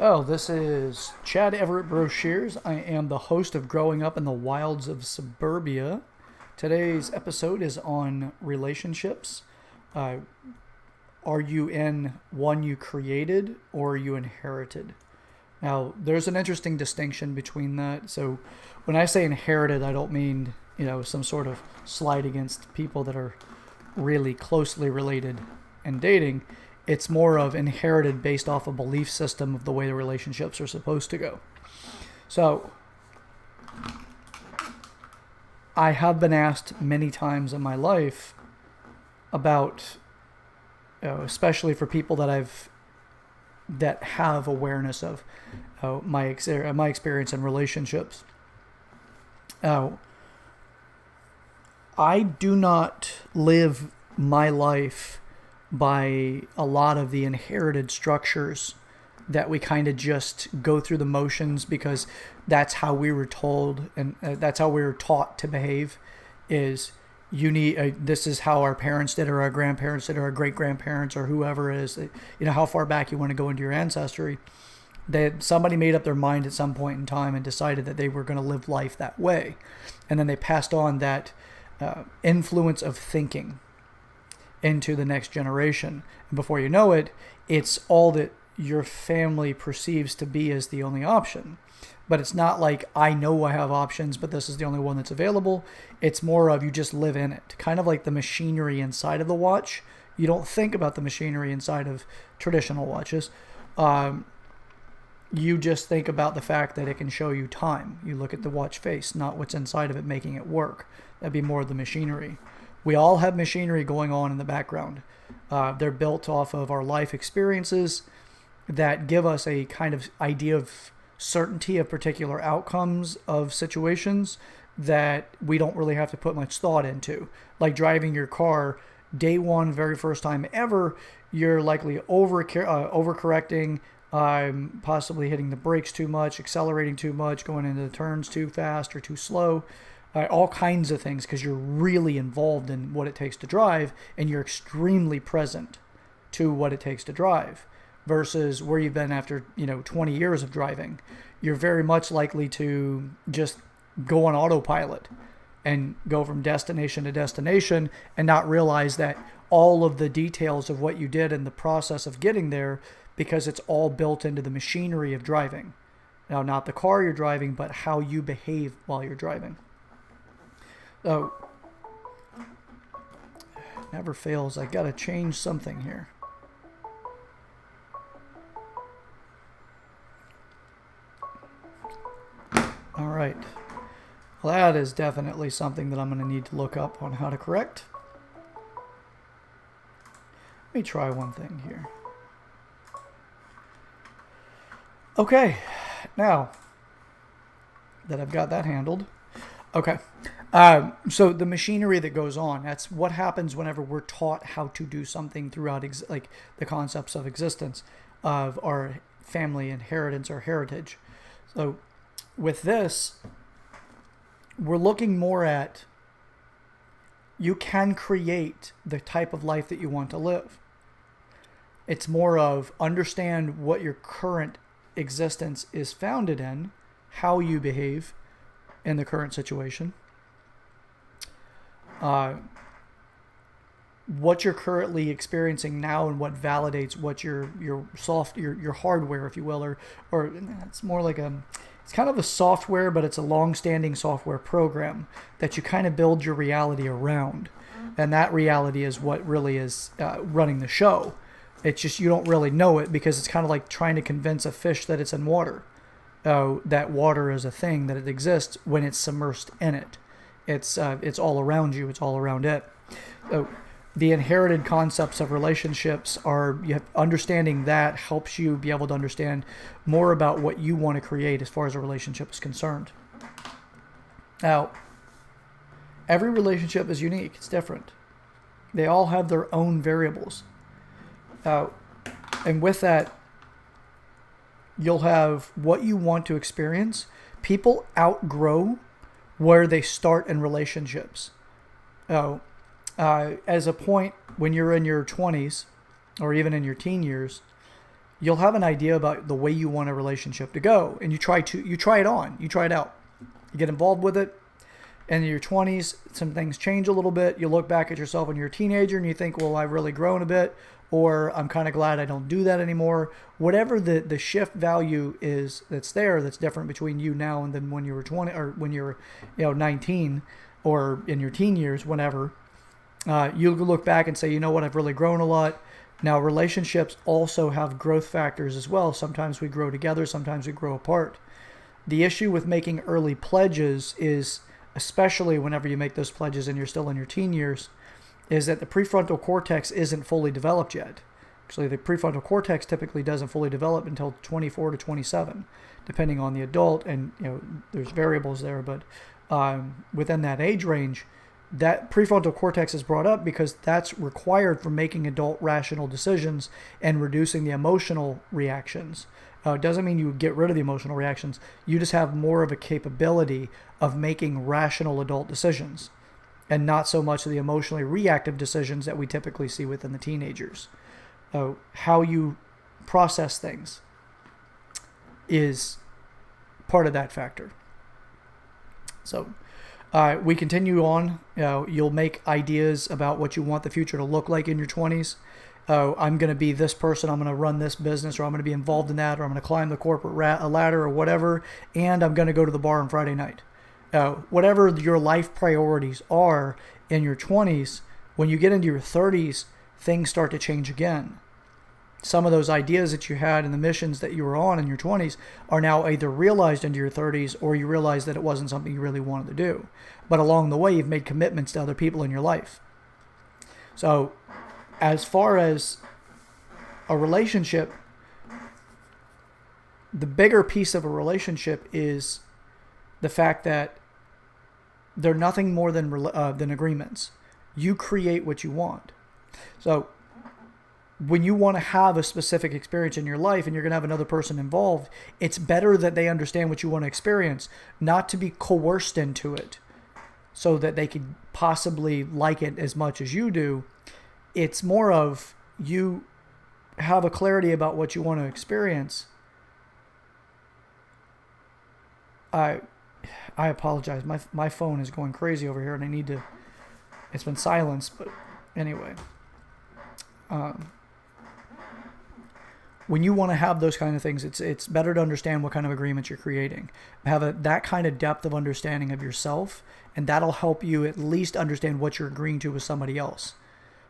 Oh, this is Chad Everett Brochures. I am the host of Growing Up in the Wilds of Suburbia. Today's episode is on relationships. Uh, are you in one you created or you inherited? Now, there's an interesting distinction between that. So, when I say inherited, I don't mean, some sort of slight against people that are really closely related and dating. It's more of inherited based off a belief system of the way the relationships are supposed to go. So, I have been asked many times in my life about, especially for people that have awareness of my experience in relationships. Uh, I do not live my life by a lot of the inherited structures that we kind of just go through the motions because that's how we were told and that's how we were taught to behave. Is you need this is how our parents did or our grandparents did or our great grandparents or whoever it is. How far back you want to go into your ancestry. That somebody made up their mind at some point in time and decided that they were going to live life that way, and then they passed on that influence of thinking into the next generation. And before you know it, it's all that your family perceives to be as the only option. But it's not like I know I have options, but this is the only one that's available. It's more of you just live in it. Kind of like the machinery inside of the watch. You don't think about the machinery inside of traditional watches. You just think about the fact that it can show you time. You look at the watch face, not what's inside of it making it work. That'd be more of the machinery. We all have machinery going on in the background. They're built off of our life experiences that give us a kind of idea of certainty of particular outcomes of situations that we don't really have to put much thought into. Like driving your car, day one, very first time ever, you're likely overcorrecting, possibly hitting the brakes too much, accelerating too much, going into the turns too fast or too slow. All kinds of things because you're really involved in what it takes to drive and you're extremely present to what it takes to drive versus where you've been after 20 years of driving. You're very much likely to just go on autopilot and go from destination to destination and not realize that all of the details of what you did in the process of getting there, because it's all built into the machinery of driving. Now, not the car you're driving, but how you behave while you're driving. So, never fails. I gotta change something here. All right. Well, that is definitely something that I'm going to need to look up on how to correct. Let me try one thing here. Okay. Now that I've got that handled. Okay. So the machinery that goes on, that's what happens whenever we're taught how to do something throughout like the concepts of existence of our family inheritance or heritage. So with this, we're looking more at you can create the type of life that you want to live. It's more of understand what your current existence is founded in, how you behave in the current situation, what you're currently experiencing now and what validates what your hardware, if you will, or it's more like it's kind of a software, but it's a long-standing software program that you kind of build your reality around, and that reality is what really is running the show. It's just you don't really know it because it's kind of like trying to convince a fish that it's in water. That water is a thing, that it exists when it's submersed in it. It's all around you. It's all around it. The inherited concepts of relationships understanding that helps you be able to understand more about what you want to create as far as a relationship is concerned. Now, every relationship is unique. It's different. They all have their own variables. And with that, you'll have what you want to experience. People outgrow where they start in relationships. As a point when you're in your 20s or even in your teen years, you'll have an idea about the way you want a relationship to go, and you try it on, you try it out, you get involved with it. And in your 20s, some things change a little bit. You look back at yourself when you're a teenager and you think, well, I've really grown a bit, or I'm kind of glad I don't do that anymore. Whatever the shift value is that's there, that's different between you now and then when you were 20, or when you were 19, or in your teen years, whenever, you look back and say, you know what, I've really grown a lot. Now, relationships also have growth factors as well. Sometimes we grow together, sometimes we grow apart. The issue with making early pledges is, especially whenever you make those pledges and you're still in your teen years, is that the prefrontal cortex isn't fully developed yet. Actually, the prefrontal cortex typically doesn't fully develop until 24 to 27, depending on the adult, and there's variables there, but within that age range, that prefrontal cortex is brought up because that's required for making adult rational decisions and reducing the emotional reactions. It doesn't mean you get rid of the emotional reactions. You just have more of a capability of making rational adult decisions, and not so much of the emotionally reactive decisions that we typically see within the teenagers. How you process things is part of that factor. So we continue on. You'll make ideas about what you want the future to look like in your 20s. I'm going to be this person, I'm going to run this business, or I'm going to be involved in that, or I'm going to climb the corporate ladder or whatever, and I'm going to go to the bar on Friday night. Whatever your life priorities are in your 20s, when you get into your 30s, things start to change again. Some of those ideas that you had and the missions that you were on in your 20s are now either realized into your 30s, or you realize that it wasn't something you really wanted to do. But along the way, you've made commitments to other people in your life. So as far as a relationship, the bigger piece of a relationship is the fact that they're nothing more than agreements. You create what you want. So when you want to have a specific experience in your life and you're going to have another person involved, it's better that they understand what you want to experience, not to be coerced into it so that they could possibly like it as much as you do. It's more of you have a clarity about what you want to experience. I apologize. My phone is going crazy over here, and I need to. It's been silenced, but anyway. When you want to have those kind of things, it's better to understand what kind of agreements you're creating. Have that kind of depth of understanding of yourself, and that'll help you at least understand what you're agreeing to with somebody else.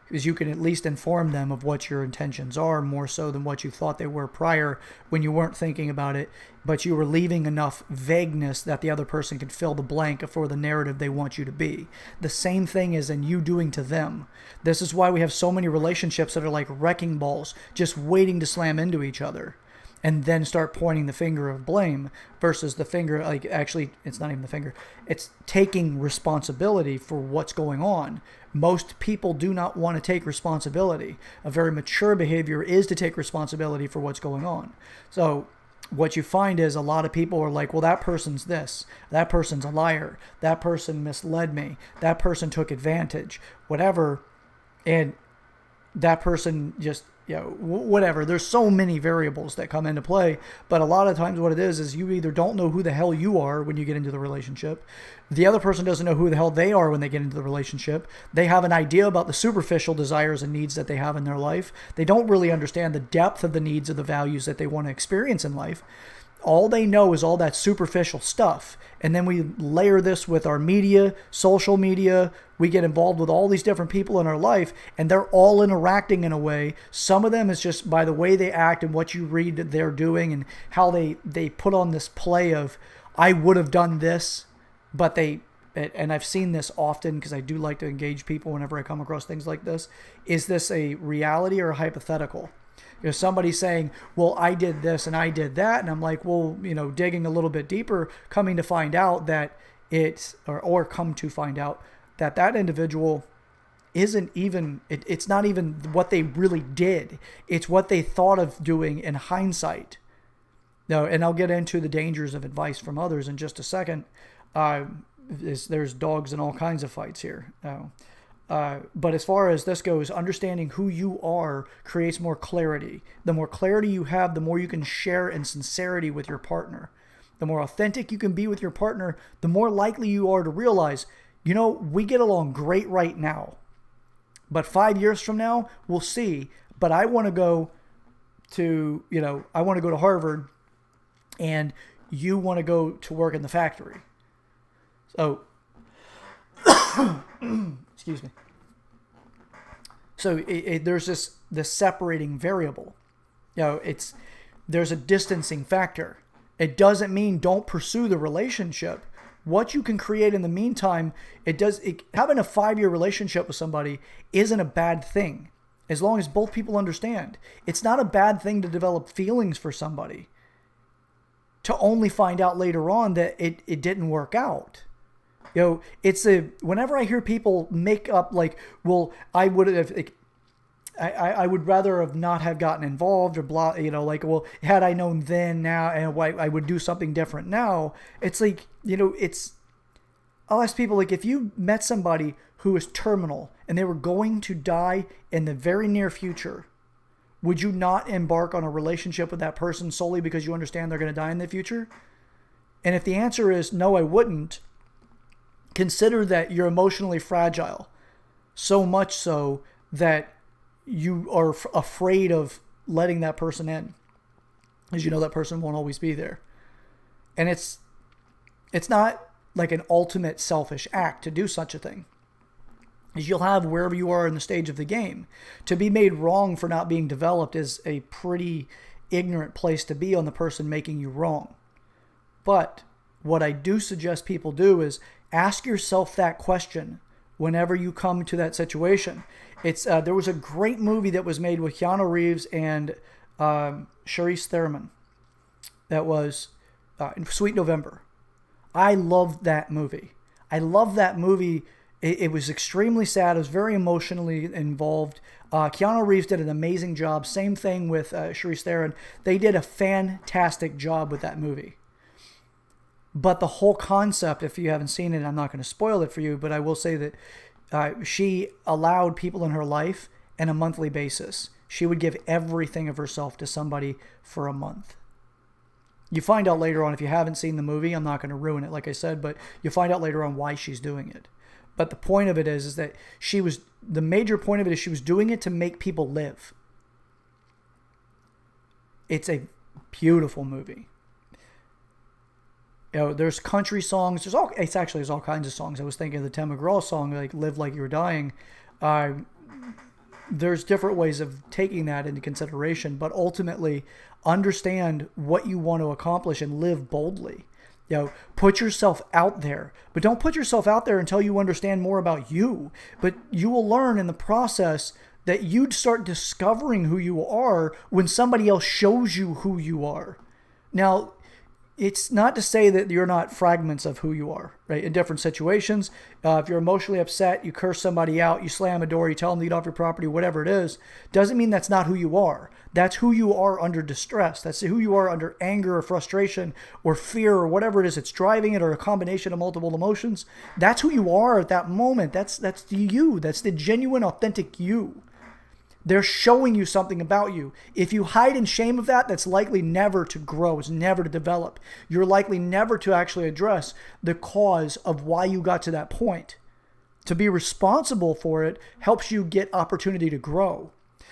Because you can at least inform them of what your intentions are, more so than what you thought they were prior when you weren't thinking about it, but you were leaving enough vagueness that the other person can fill the blank for the narrative they want you to be. The same thing is in you doing to them. This is why we have so many relationships that are like wrecking balls, just waiting to slam into each other, and then start pointing the finger of blame versus the finger, like actually, it's not even the finger. It's taking responsibility for what's going on. Most people do not want to take responsibility. A very mature behavior is to take responsibility for what's going on. So what you find is a lot of people are like, well, that person's this, that person's a liar, that person misled me, that person took advantage, whatever, and that person just, whatever. There's so many variables that come into play, but a lot of times what it is you either don't know who the hell you are when you get into the relationship. The other person doesn't know who the hell they are when they get into the relationship. They have an idea about the superficial desires and needs that they have in their life. They don't really understand the depth of the needs or the values that they want to experience in life. All they know is all that superficial stuff. And then we layer this with our media, social media. We get involved with all these different people in our life, and they're all interacting in a way. Some of them is just by the way they act and what you read that they're doing and how they put on this play of, I would have done this, but and I've seen this often because I do like to engage people whenever I come across things like this. Is this a reality or a hypothetical? Somebody saying, well, I did this and I did that. And I'm like, well, digging a little bit deeper, coming to find out that come to find out that that individual isn't even, it's not even what they really did. It's what they thought of doing in hindsight. Now, and I'll get into the dangers of advice from others in just a second. There's dogs and all kinds of fights here. But as far as this goes, understanding who you are creates more clarity. The more clarity you have, the more you can share in sincerity with your partner. The more authentic you can be with your partner, the more likely you are to realize, we get along great right now. But 5 years from now, we'll see. But I want to go to, Harvard, and you want to go to work in the factory. So, excuse me. So there's this separating variable. There's a distancing factor. It doesn't mean don't pursue the relationship. What you can create in the meantime, having a 5-year relationship with somebody isn't a bad thing, as long as both people understand. It's not a bad thing to develop feelings for somebody, to only find out later on that it didn't work out. Whenever I hear people make up I would rather have not have gotten involved or blah, had I known then, now, and I would do something different now. It's I'll ask people, if you met somebody who is terminal and they were going to die in the very near future, would you not embark on a relationship with that person solely because you understand they're going to die in the future? And if the answer is no, I wouldn't, consider that you're emotionally fragile, so much so that you are afraid of letting that person in, as that person won't always be there. And it's not like an ultimate selfish act to do such a thing, as you'll have wherever you are in the stage of the game. To be made wrong for not being developed is a pretty ignorant place to be on the person making you wrong. But what I do suggest people do is ask yourself that question whenever you come to that situation. There was a great movie that was made with Keanu Reeves and Charlize Theron. That was Sweet November. I loved that movie. It was extremely sad. It was very emotionally involved. Keanu Reeves did an amazing job. Same thing with Charlize Theron. They did a fantastic job with that movie. But the whole concept, if you haven't seen it, I'm not going to spoil it for you, but I will say that she allowed people in her life on a monthly basis. She would give everything of herself to somebody for a month. You find out later on, if you haven't seen the movie, I'm not going to ruin it, like I said, but you find out later on why she's doing it. But the point of it is that the major point of it is she was doing it to make people live. It's a beautiful movie. There's country songs. There's all kinds of songs. I was thinking of the Tim McGraw song, like "Live Like You Were Dying." There's different ways of taking that into consideration, but ultimately understand what you want to accomplish and live boldly. Put yourself out there, but don't put yourself out there until you understand more about you. But you will learn in the process that you'd start discovering who you are when somebody else shows you who you are. Now, it's not to say that you're not fragments of who you are, right? In different situations, if you're emotionally upset, you curse somebody out, you slam a door, you tell them to get off your property, whatever it is, doesn't mean that's not who you are. That's who you are under distress. That's who you are under anger or frustration or fear or whatever it is that's driving it, or a combination of multiple emotions. That's who you are at that moment. That's you. That's the genuine, authentic you. They're showing you something about you. If you hide in shame of that, that's likely never to grow. It's never to develop. You're likely never to actually address the cause of why you got to that point. To be responsible for it helps you get opportunity to grow.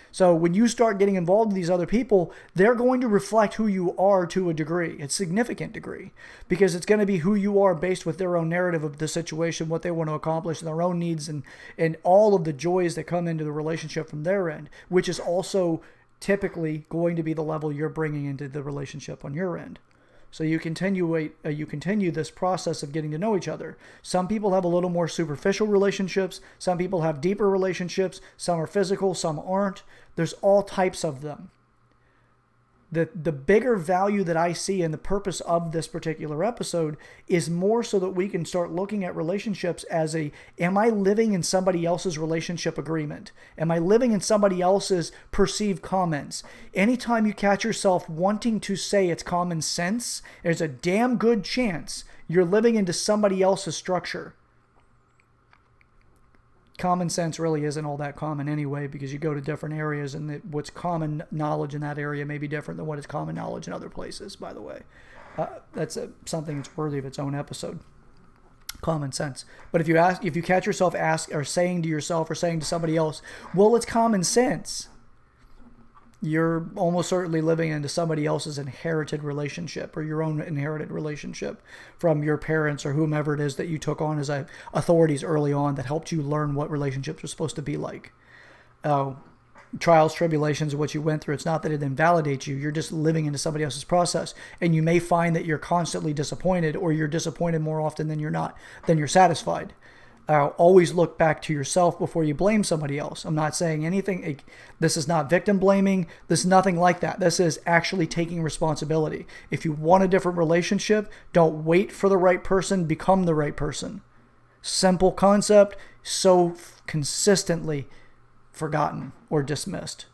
So when you start getting involved with these other people, they're going to reflect who you are to a degree, a significant degree, because it's going to be who you are based with their own narrative of the situation, what they want to accomplish, their own needs, and all of the joys that come into the relationship from their end, which is also typically going to be the level you're bringing into the relationship on your end. So you continue this process of getting to know each other. Some people have a little more superficial relationships. Some people have deeper relationships. Some are physical, some aren't. There's all types of them. The bigger value that I see in the purpose of this particular episode is more so that we can start looking at relationships as am I living in somebody else's relationship agreement? Am I living in somebody else's perceived comments? Anytime you catch yourself wanting to say it's common sense, there's a damn good chance you're living into somebody else's structure. common sense really isn't all that common anyway, because you go to different areas and what's common knowledge in that area may be different than what is common knowledge in other places, by the way. That's something that's worthy of its own episode. Common sense. But if you catch yourself saying to yourself or saying to somebody else, well, it's common sense, you're almost certainly living into somebody else's inherited relationship or your own inherited relationship from your parents or whomever it is that you took on as authorities early on that helped you learn what relationships are supposed to be like. Trials, tribulations, what you went through, it's not that it invalidates you. You're just living into somebody else's process. And you may find that you're constantly disappointed, or you're disappointed more often than you're satisfied. Always look back to yourself before you blame somebody else. I'm not saying anything. This is not victim blaming. This is nothing like that. This is actually taking responsibility. If you want a different relationship, don't wait for the right person. Become the right person. Simple concept, so consistently forgotten or dismissed.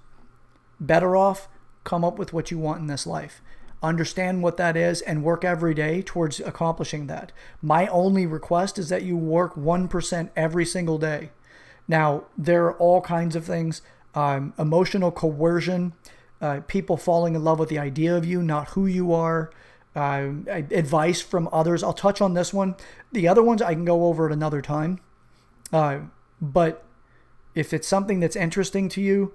Better off, come up with what you want in this life. Understand what that is and work every day towards accomplishing that. My only request is that you work 1% every single day. Now, there are all kinds of things. Emotional coercion, people falling in love with the idea of you, not who you are, advice from others. I'll touch on this one. The other ones I can go over at another time. But if it's something that's interesting to you,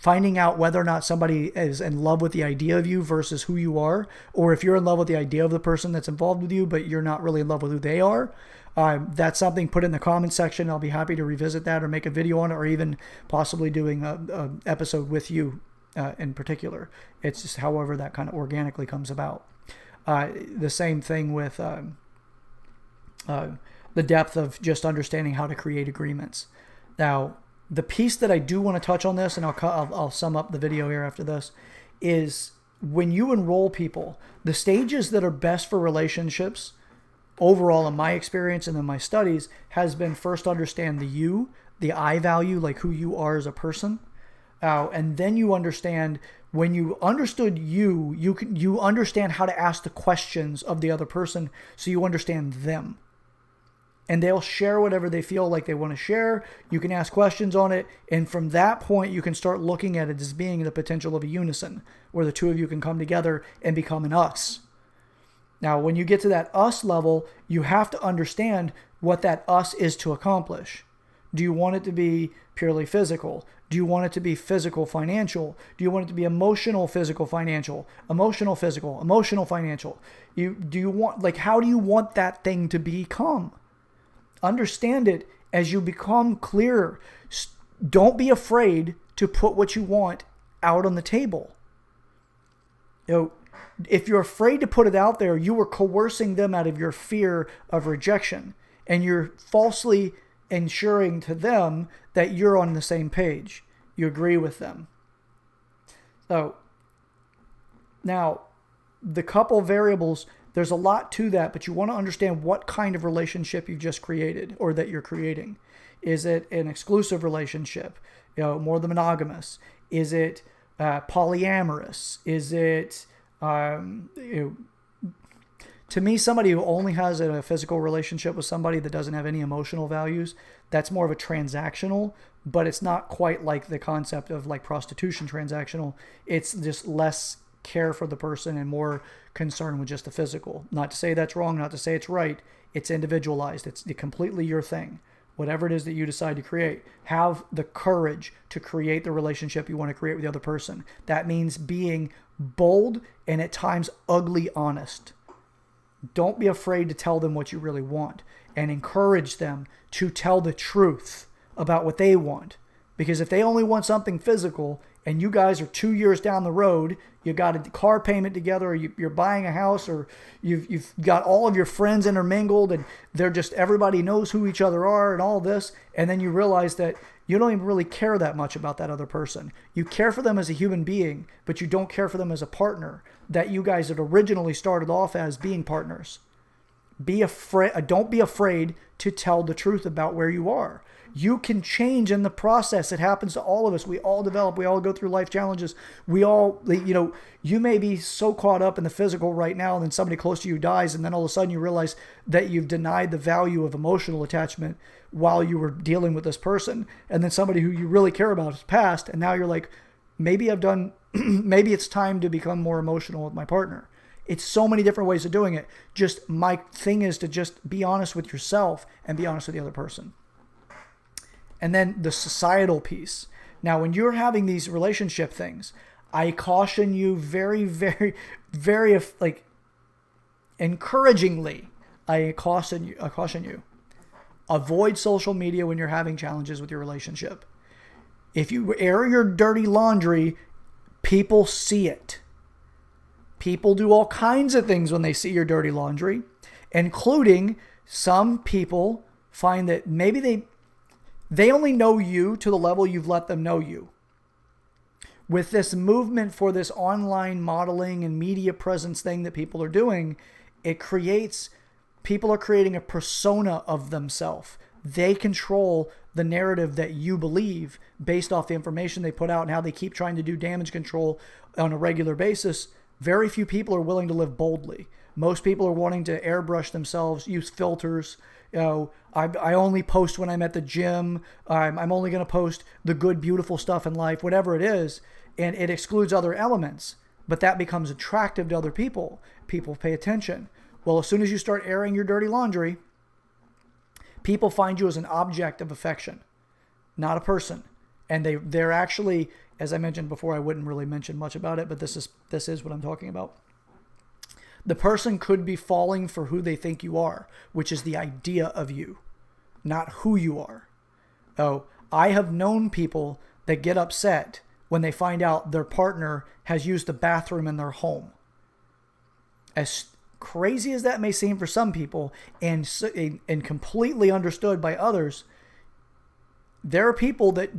finding out whether or not somebody is in love with the idea of you versus who you are, or if you're in love with the idea of the person that's involved with you, but you're not really in love with who they are, that's something put in the comment section. I'll be happy to revisit that or make a video on it, or even possibly doing an episode with you in particular. It's just however that kind of organically comes about. The same thing with the depth of just understanding how to create agreements. Now, the piece that I do want to touch on this, and I'll sum up the video here after this, is when you enroll people, the stages that are best for relationships, overall in my experience and in my studies, has been first understand the I value, like who you are as a person. And then you understand, when you understood you understand how to ask the questions of the other person, so you understand them. And they'll share whatever they feel like they want to share. You can ask questions on it. And from that point, you can start looking at it as being the potential of a unison, where the two of you can come together and become an us. Now, when you get to that us level, you have to understand what that us is to accomplish. Do you want it to be purely physical? Do you want it to be physical, financial? Do you want it to be emotional, physical, financial? Emotional, physical, emotional, financial? How do you want that thing to become? Understand it as you become clearer. Don't be afraid to put what you want out on the table. If you're afraid to put it out there, you are coercing them out of your fear of rejection, and you're falsely ensuring to them that you're on the same page. You agree with them. So now, the couple variables, there's a lot to that, but you want to understand what kind of relationship you've just created or that you're creating. Is it an exclusive relationship, more than monogamous? Is it polyamorous? Is it, to me, somebody who only has a physical relationship with somebody that doesn't have any emotional values, that's more of a transactional, but it's not quite like the concept of like prostitution transactional. It's just less care for the person and more concern with just the physical. Not to say that's wrong, not to say it's right. It's individualized. It's completely your thing. Whatever it is that you decide to create, have the courage to create the relationship you want to create with the other person. That means being bold and at times ugly honest. Don't be afraid to tell them what you really want, and encourage them to tell the truth about what they want. Because if they only want something physical, and you guys are 2 years down the road, you got a car payment together, or you're buying a house, or you've got all of your friends intermingled, and they're just, everybody knows who each other are and all this, and then you realize that you don't even really care that much about that other person. You care for them as a human being, but you don't care for them as a partner that you guys had originally started off as being partners. Be afraid. Don't be afraid to tell the truth about where you are. You can change in the process. It happens to all of us. We all develop. We all go through life challenges. We all, you may be so caught up in the physical right now, and then somebody close to you dies, and then all of a sudden you realize that you've denied the value of emotional attachment while you were dealing with this person. And then somebody who you really care about has passed, and now you're like, maybe maybe it's time to become more emotional with my partner. It's so many different ways of doing it. Just my thing is to just be honest with yourself and be honest with the other person. And then the societal piece. Now, when you're having these relationship things, I caution you very, very, very, encouragingly, I caution you. Avoid social media when you're having challenges with your relationship. If you air your dirty laundry, people see it. People do all kinds of things when they see your dirty laundry, including some people find that maybe they only know you to the level you've let them know you. With this movement for this online modeling and media presence thing that people are doing, people are creating a persona of themselves. They control the narrative that you believe based off the information they put out and how they keep trying to do damage control on a regular basis. Very few people are willing to live boldly. Most people are wanting to airbrush themselves, use filters. I only post when I'm at the gym. I'm only going to post the good, beautiful stuff in life, whatever it is. And it excludes other elements. But that becomes attractive to other people. People pay attention. Well, as soon as you start airing your dirty laundry, people find you as an object of affection, not a person. And they're actually, as I mentioned before, I wouldn't really mention much about it, but this is what I'm talking about. The person could be falling for who they think you are, which is the idea of you, not who you are. Oh, I have known people that get upset when they find out their partner has used the bathroom in their home. As crazy as that may seem for some people, and completely understood by others, there are people that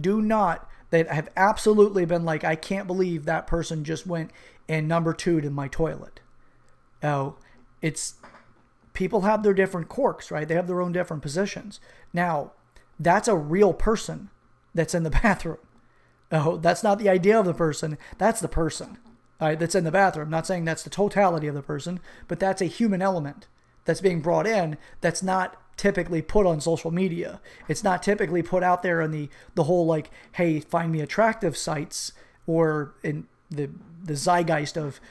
have absolutely been like, I can't believe that person just went and number 2'd in my toilet. Oh, people have their different quirks, right? They have their own different positions. Now, that's a real person that's in the bathroom. Oh, that's not the idea of the person. That's the person that's in the bathroom. I'm not saying that's the totality of the person, but that's a human element that's being brought in that's not typically put on social media. It's not typically put out there in the whole hey, find me attractive sites, or in the zeitgeist of,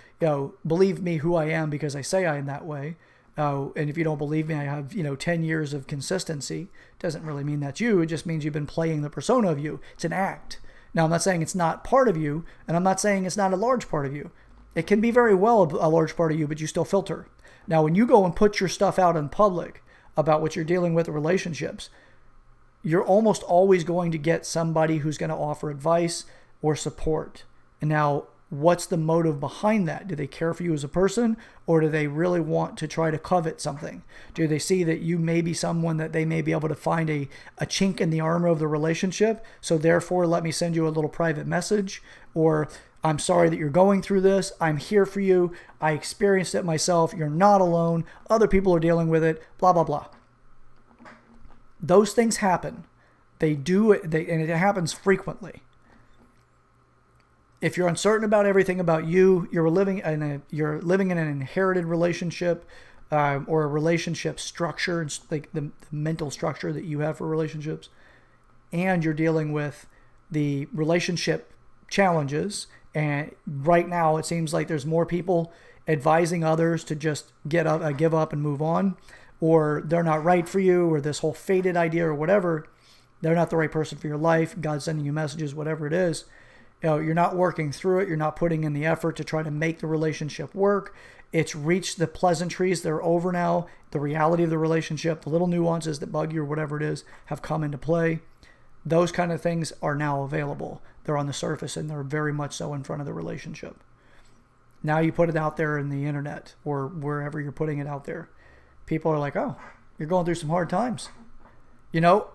believe me who I am because I say I am that way. And if you don't believe me, I have, 10 years of consistency. Doesn't really mean that's you. It just means you've been playing the persona of you. It's an act. Now, I'm not saying it's not part of you, and I'm not saying it's not a large part of you. It can be very well a large part of you, but you still filter. Now, when you go and put your stuff out in public about what you're dealing with in relationships, you're almost always going to get somebody who's going to offer advice or support. And now, what's the motive behind that? Do they care for you as a person, or do they really want to try to covet something? Do they see that you may be someone that they may be able to find a chink in the armor of the relationship, so therefore let me send you a little private message? Or, I'm sorry that you're going through this. I'm here for you. I experienced it myself. You're not alone. Other people are dealing with it. Blah, blah, blah. Those things happen. They do, and it happens frequently. If you're uncertain about everything about you, you're living in an inherited relationship, or a relationship structure, like the mental structure that you have for relationships, and you're dealing with the relationship challenges. And right now, it seems like there's more people advising others to just give up and move on, or they're not right for you, or this whole fated idea or whatever. They're not the right person for your life. God's sending you messages, whatever it is. You're not working through it. You're not putting in the effort to try to make the relationship work. It's reached the pleasantries. They're over now. The reality of the relationship, the little nuances that bug you or whatever it is, have come into play. Those kind of things are now available. They're on the surface, and they're very much so in front of the relationship. Now you put it out there in the internet or wherever you're putting it out there. People are like, oh, you're going through some hard times.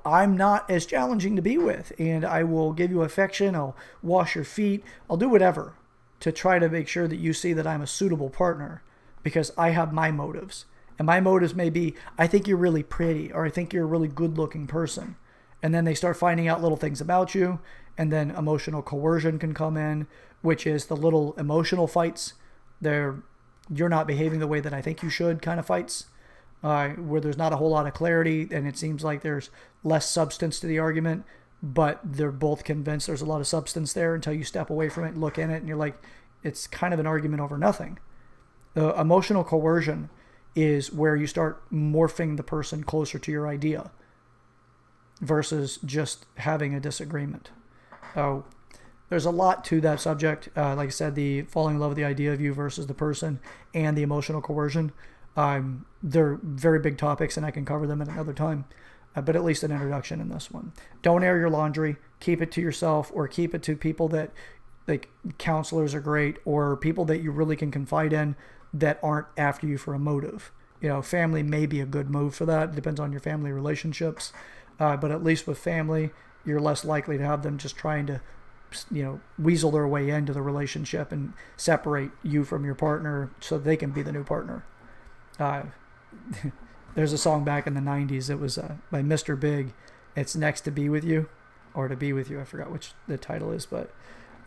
I'm not as challenging to be with, and I will give you affection. I'll wash your feet. I'll do whatever to try to make sure that you see that I'm a suitable partner, because I have my motives. And my motives may be, I think you're really pretty, or I think you're a really good looking person. And then they start finding out little things about you. And then emotional coercion can come in, which is the little emotional fights. You're not behaving the way that I think you should kind of fights, where there's not a whole lot of clarity and it seems like there's less substance to the argument, but they're both convinced there's a lot of substance there until you step away from it and look in it and you're like, it's kind of an argument over nothing. The emotional coercion is where you start morphing the person closer to your idea versus just having a disagreement. There's a lot to that subject. Like I said, the falling in love with the idea of you versus the person and the emotional coercion. They're very big topics and I can cover them at another time. But at least an introduction in this one. Don't air your laundry. Keep it to yourself or keep it to people that, like, counselors are great, or people that you really can confide in that aren't after you for a motive. Family may be a good move for that. It depends on your family relationships. But at least with family, you're less likely to have them just trying to, weasel their way into the relationship and separate you from your partner so they can be the new partner. There's a song back in the 90s. It was by Mr. Big. It's Next to Be With You, or To Be With You. I forgot which the title is, but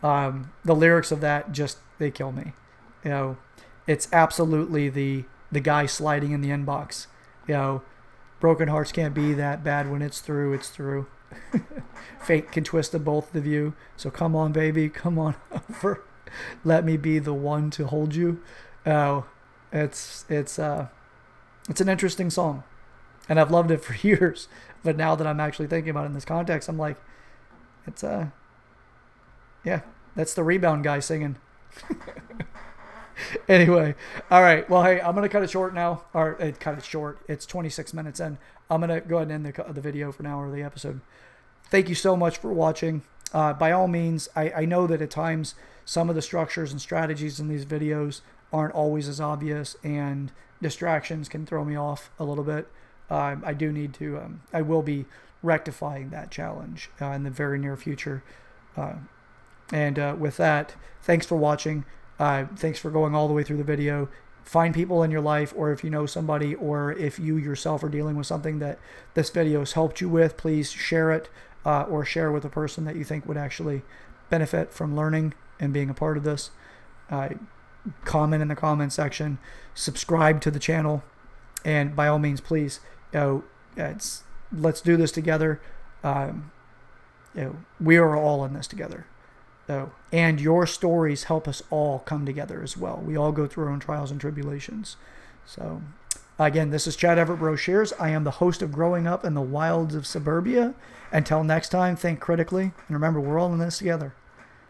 the lyrics of that they kill me. It's absolutely the guy sliding in the inbox. Broken hearts can't be that bad when it's through. It's through. Fate can twist the both of you. So come on, baby, come on over. Let me be the one to hold you. It's an interesting song, and I've loved it for years. But now that I'm actually thinking about it in this context, I'm like, that's the Rebound guy singing. Anyway, all right. Well, hey, I'm gonna cut it short now, or cut it short. It's 26 minutes in. I'm gonna go ahead and end the video for now, or the episode. Thank you so much for watching. By all means, I know that at times some of the structures and strategies in these videos aren't always as obvious, and distractions can throw me off a little bit. I do need to. I will be rectifying that challenge in the very near future. And with that, thanks for watching. Thanks for going all the way through the video. Find people in your life, or if you know somebody, or if you yourself are dealing with something that this video has helped you with, please share it, or share with a person that you think would actually benefit from learning and being a part of this. Comment in the comment section, subscribe to the channel, and by all means, please, let's do this together. We are all in this together. And your stories help us all come together as well. We all go through our own trials and tribulations. So, again, this is Chad Everett Broshears. I am the host of Growing Up in the Wilds of Suburbia. Until next time, think critically. And remember, we're all in this together.